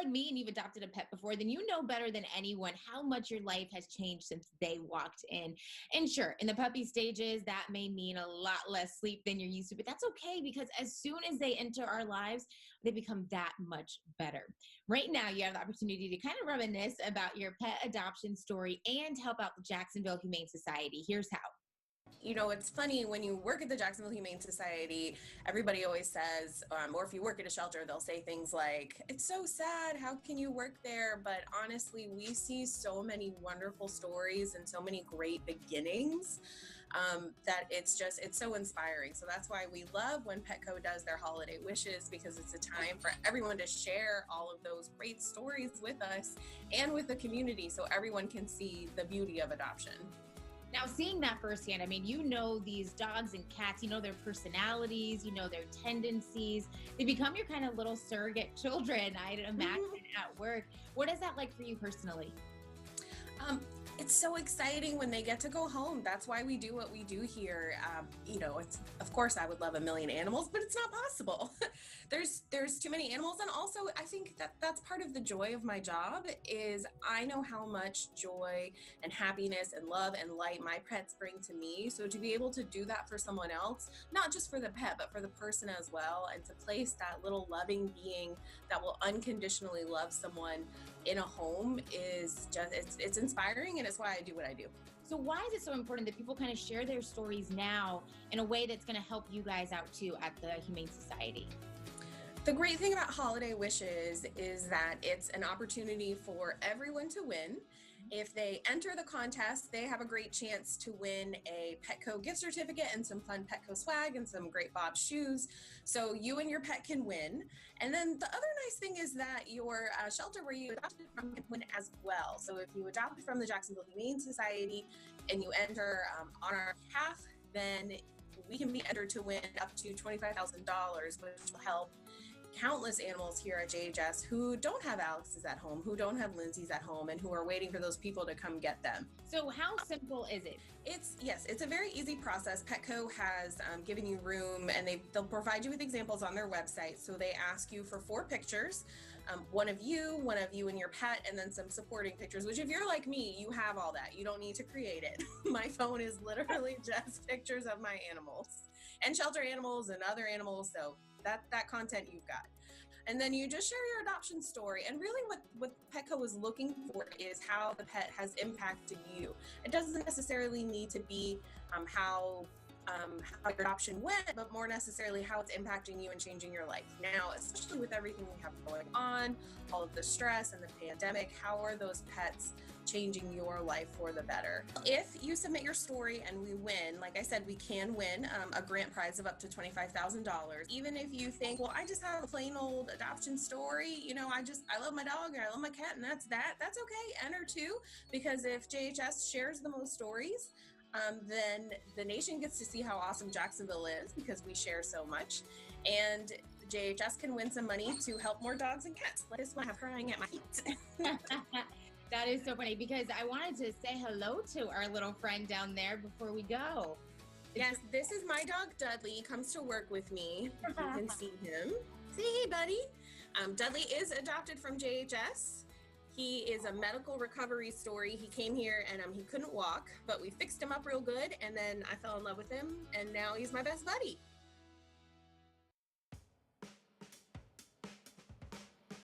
like me and you've adopted a pet before, then you know better than anyone how much your life has changed since they walked in. And sure, in the puppy stages, that may mean a lot less sleep than you're used to, but that's okay because as soon as they enter our lives, they become that much better. Right now, you have the opportunity to kind of reminisce about your pet adoption story and help out the Jacksonville Humane Society. Here's how. You know, it's funny when you work at the Jacksonville Humane Society, everybody always says, or if you work at a shelter, they'll say things like, it's so sad, how can you work there? But honestly, we see so many wonderful stories and so many great beginnings that it's so inspiring. So that's why we love when Petco does their holiday wishes, because it's a time for everyone to share all of those great stories with us and with the community so everyone can see the beauty of adoption. Now, seeing that firsthand, I mean, you know these dogs and cats, you know their personalities, you know their tendencies. They become your kind of little surrogate children, I'd imagine, at work. What is that like for you personally? It's so exciting when they get to go home. That's why we do what we do here. Of course I would love a million animals, but it's not possible. There's too many animals. And also I think that's part of the joy of my job is I know how much joy and happiness and love and light my pets bring to me. So to be able to do that for someone else, not just for the pet, but for the person as well, and to place that little loving being that will unconditionally love someone in a home is just, it's inspiring, and it's why I do what I do. So why is it so important that people kind of share their stories now in a way that's going to help you guys out too at the Humane Society? The great thing about Holiday Wishes is that it's an opportunity for everyone to win. If they enter the contest, they have a great chance to win a Petco gift certificate and some fun Petco swag and some great Bob shoes. So you and your pet can win. And then the other nice thing is that your shelter where you adopted from can win as well. So if you adopted from the Jacksonville Humane Society and you enter on our behalf, then we can be entered to win up to $25,000, which will help countless animals here at JHS who don't have Alex's at home, who don't have Lindsay's at home, and who are waiting for those people to come get them. So how simple is it? It's a very easy process. Petco has given you room, and they'll provide you with examples on their website. So they ask you for 4 pictures, one of you and your pet, and then some supporting pictures, which if you're like me, you have all that. You don't need to create it. My phone is literally just pictures of my animals and shelter animals and other animals. So that content you've got. And then you just share your adoption story. And really what Petco is looking for is how the pet has impacted you. It doesn't necessarily need to be how your adoption went, but more necessarily how it's impacting you and changing your life. Now, especially with everything we have going on, all of the stress and the pandemic, how are those pets changing your life for the better? If you submit your story and we win, like I said, we can win a grant prize of up to $25,000. Even if you think, well, I just have a plain old adoption story, I love my dog or I love my cat and that's okay. Enter too, because if JHS shares the most stories, then the nation gets to see how awesome Jacksonville is because we share so much. And JHS can win some money to help more dogs and cats. Like this one, have crying at my feet. That is so funny because I wanted to say hello to our little friend down there before we go. Yes, this is my dog, Dudley. He comes to work with me. You can see him. Say hey, buddy. Dudley is adopted from JHS. He is a medical recovery story. He came here and he couldn't walk, but we fixed him up real good, and then I fell in love with him, and now he's my best buddy.